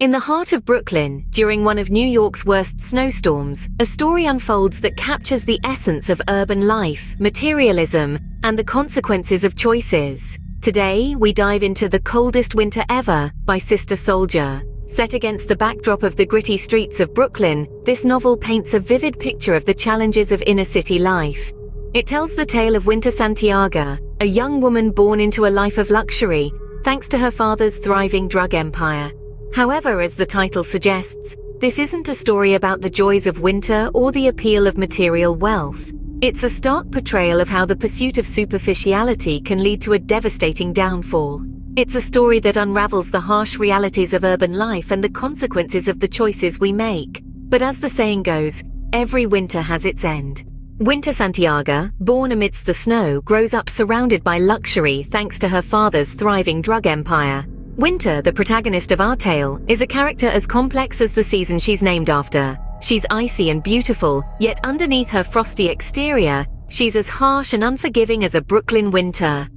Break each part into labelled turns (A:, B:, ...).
A: In the heart of Brooklyn, during one of New York's worst snowstorms, a story unfolds that captures the essence of urban life, materialism, and the consequences of choices. Today, we dive into The Coldest Winter Ever by Sister Souljah. Set against the backdrop of the gritty streets of Brooklyn, this novel paints a vivid picture of the challenges of inner-city life. It tells the tale of Winter Santiaga, a young woman born into a life of luxury, thanks to her father's thriving drug empire. However, as the title suggests, this isn't a story about the joys of winter or the appeal of material wealth. It's a stark portrayal of how the pursuit of superficiality can lead to a devastating downfall. It's a story that unravels the harsh realities of urban life and the consequences of the choices we make. But as the saying goes, every winter has its end. Winter Santiaga, born amidst the snow, grows up surrounded by luxury thanks to her father's thriving drug empire. Winter, the protagonist of our tale, is a character as complex as the season she's named after. She's icy and beautiful, yet underneath her frosty exterior, she's as harsh and unforgiving as a Brooklyn winter.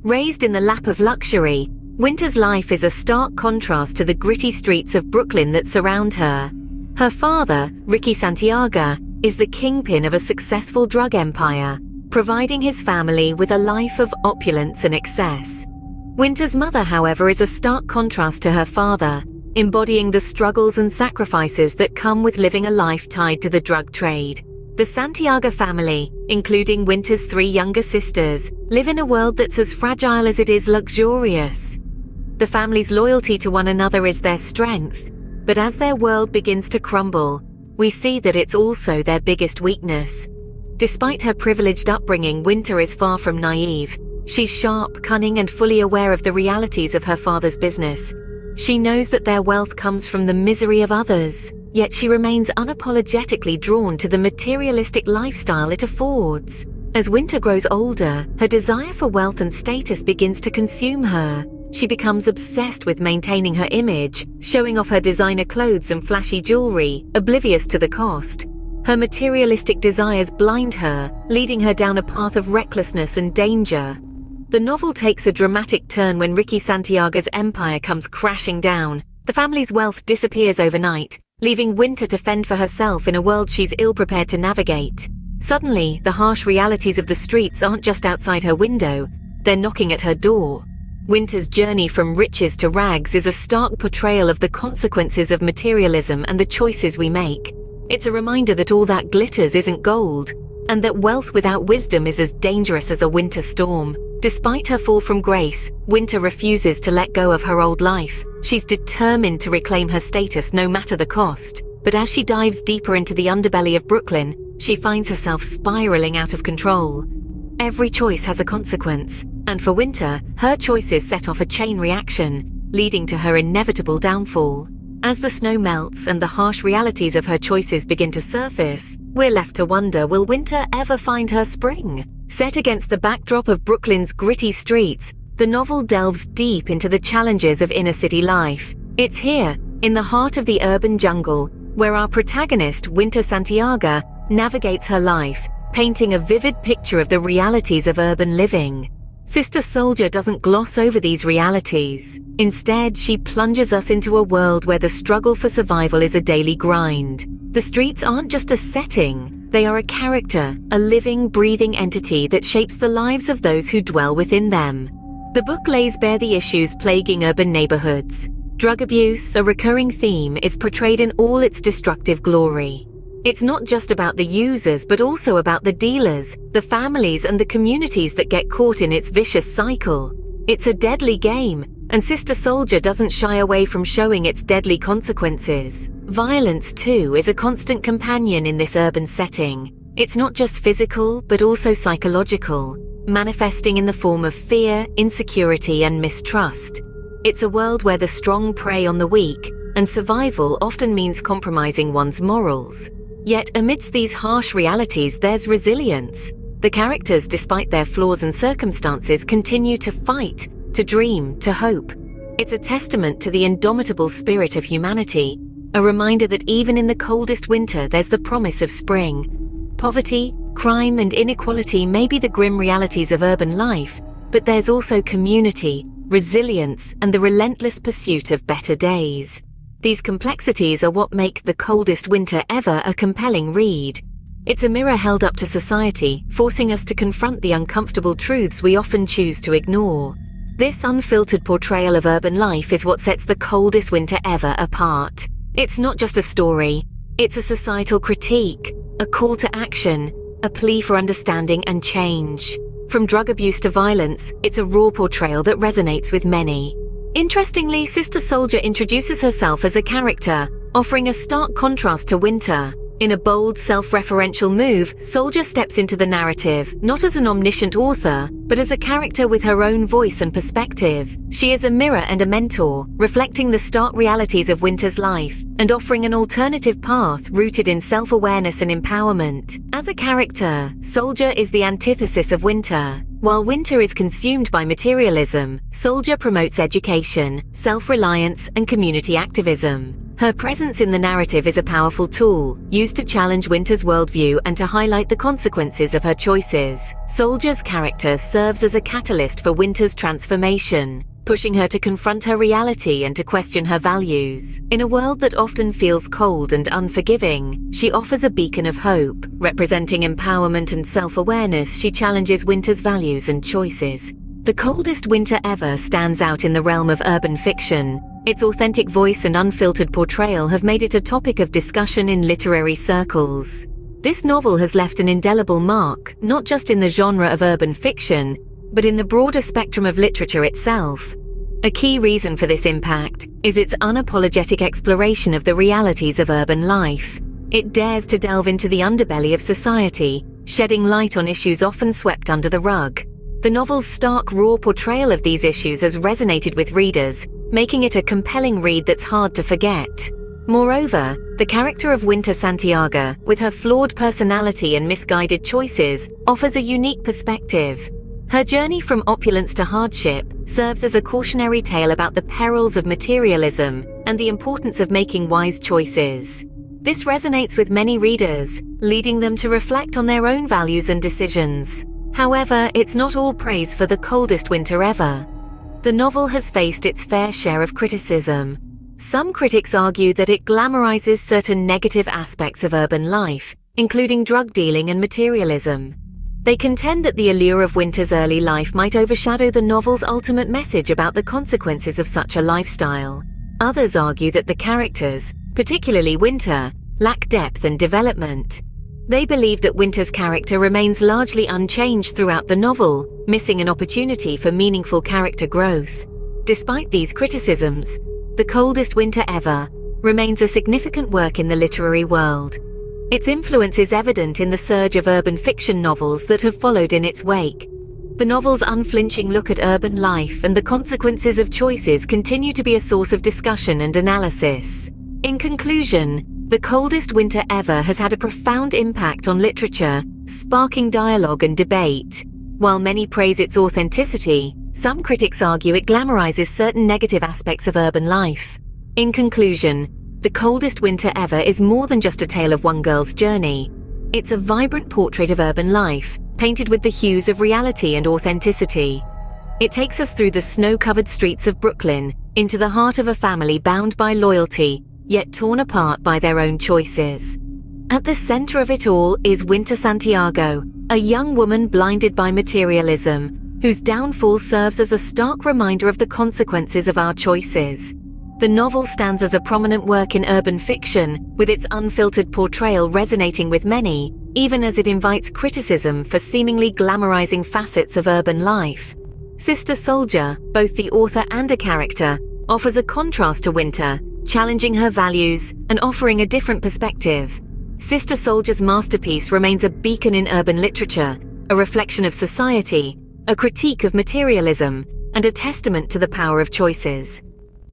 A: Raised in the lap of luxury, Winter's life is a stark contrast to the gritty streets of Brooklyn that surround her. Her father, Ricky Santiaga, is the kingpin of a successful drug empire, providing his family with a life of opulence and excess. Winter's mother, however, is a stark contrast to her father, embodying the struggles and sacrifices that come with living a life tied to the drug trade. The Santiaga family, including Winter's 3 younger sisters, live in a world that's as fragile as it is luxurious. The family's loyalty to one another is their strength, but as their world begins to crumble, we see that it's also their biggest weakness. Despite her privileged upbringing, Winter is far from naive. She's sharp, cunning, and fully aware of the realities of her father's business. She knows that their wealth comes from the misery of others, yet she remains unapologetically drawn to the materialistic lifestyle it affords. As Winter grows older, her desire for wealth and status begins to consume her. She becomes obsessed with maintaining her image, showing off her designer clothes and flashy jewelry, oblivious to the cost. Her materialistic desires blind her, leading her down a path of recklessness and danger. The novel takes a dramatic turn when Ricky Santiaga's empire comes crashing down. The family's wealth disappears overnight, leaving Winter to fend for herself in a world she's ill-prepared to navigate. Suddenly, the harsh realities of the streets aren't just outside her window, they're knocking at her door. Winter's journey from riches to rags is a stark portrayal of the consequences of materialism and the choices we make. It's a reminder that all that glitters isn't gold, and that wealth without wisdom is as dangerous as a winter storm. Despite her fall from grace, Winter refuses to let go of her old life. She's determined to reclaim her status no matter the cost. But as she dives deeper into the underbelly of Brooklyn, she finds herself spiraling out of control. Every choice has a consequence, and for Winter, her choices set off a chain reaction, leading to her inevitable downfall. As the snow melts and the harsh realities of her choices begin to surface, we're left to wonder, will Winter ever find her spring? Set against the backdrop of Brooklyn's gritty streets, the novel delves deep into the challenges of inner-city life. It's here, in the heart of the urban jungle, where our protagonist, Winter Santiaga, navigates her life, painting a vivid picture of the realities of urban living. Sister Souljah doesn't gloss over these realities. Instead, she plunges us into a world where the struggle for survival is a daily grind. The streets aren't just a setting, they are a character, a living, breathing entity that shapes the lives of those who dwell within them. The book lays bare the issues plaguing urban neighborhoods. Drug abuse, a recurring theme, is portrayed in all its destructive glory. It's not just about the users, but also about the dealers, the families, and the communities that get caught in its vicious cycle. It's a deadly game, and Sister Souljah doesn't shy away from showing its deadly consequences. Violence, too, is a constant companion in this urban setting. It's not just physical, but also psychological, manifesting in the form of fear, insecurity, and mistrust. It's a world where the strong prey on the weak, and survival often means compromising one's morals. Yet amidst these harsh realities, there's resilience. The characters, despite their flaws and circumstances, continue to fight, to dream, to hope. It's a testament to the indomitable spirit of humanity, a reminder that even in the coldest winter, there's the promise of spring. Poverty, crime, and inequality may be the grim realities of urban life, but there's also community, resilience, and the relentless pursuit of better days. These complexities are what make The Coldest Winter Ever a compelling read. It's a mirror held up to society, forcing us to confront the uncomfortable truths we often choose to ignore. This unfiltered portrayal of urban life is what sets The Coldest Winter Ever apart. It's not just a story, it's a societal critique, a call to action, a plea for understanding and change. From drug abuse to violence, it's a raw portrayal that resonates with many. Interestingly, Sister Souljah introduces herself as a character, offering a stark contrast to Winter. In a bold, self-referential move, Souljah steps into the narrative, not as an omniscient author, but as a character with her own voice and perspective. She is a mirror and a mentor, reflecting the stark realities of Winter's life, and offering an alternative path rooted in self-awareness and empowerment. As a character, Souljah is the antithesis of Winter. While Winter is consumed by materialism, Souljah promotes education, self-reliance, and community activism. Her presence in the narrative is a powerful tool, used to challenge Winter's worldview and to highlight the consequences of her choices. Souljah's character serves as a catalyst for Winter's transformation, pushing her to confront her reality and to question her values. In a world that often feels cold and unforgiving, she offers a beacon of hope. Representing empowerment and self-awareness, she challenges Winter's values and choices. The Coldest Winter Ever stands out in the realm of urban fiction. Its authentic voice and unfiltered portrayal have made it a topic of discussion in literary circles. This novel has left an indelible mark, not just in the genre of urban fiction, but in the broader spectrum of literature itself. A key reason for this impact is its unapologetic exploration of the realities of urban life. It dares to delve into the underbelly of society, shedding light on issues often swept under the rug. The novel's stark, raw portrayal of these issues has resonated with readers, making it a compelling read that's hard to forget. Moreover, the character of Winter Santiaga, with her flawed personality and misguided choices, offers a unique perspective. Her journey from opulence to hardship serves as a cautionary tale about the perils of materialism and the importance of making wise choices. This resonates with many readers, leading them to reflect on their own values and decisions. However, it's not all praise for The Coldest Winter Ever. The novel has faced its fair share of criticism. Some critics argue that it glamorizes certain negative aspects of urban life, including drug dealing and materialism. They contend that the allure of Winter's early life might overshadow the novel's ultimate message about the consequences of such a lifestyle. Others argue that the characters, particularly Winter, lack depth and development. They believe that Winter's character remains largely unchanged throughout the novel, missing an opportunity for meaningful character growth. Despite these criticisms, The Coldest Winter Ever remains a significant work in the literary world. Its influence is evident in the surge of urban fiction novels that have followed in its wake. The novel's unflinching look at urban life and the consequences of choices continue to be a source of discussion and analysis. In conclusion, The Coldest Winter Ever has had a profound impact on literature, sparking dialogue and debate. While many praise its authenticity, some critics argue it glamorizes certain negative aspects of urban life. In conclusion, The Coldest Winter Ever is more than just a tale of one girl's journey. It's a vibrant portrait of urban life, painted with the hues of reality and authenticity. It takes us through the snow-covered streets of Brooklyn, into the heart of a family bound by loyalty, yet torn apart by their own choices. At the center of it all is Winter Santiago, a young woman blinded by materialism, whose downfall serves as a stark reminder of the consequences of our choices. The novel stands as a prominent work in urban fiction, with its unfiltered portrayal resonating with many, even as it invites criticism for seemingly glamorizing facets of urban life. Sister Souljah, both the author and a character, offers a contrast to Winter, challenging her values and offering a different perspective. Sister Souljah's masterpiece remains a beacon in urban literature, a reflection of society, a critique of materialism, and a testament to the power of choices.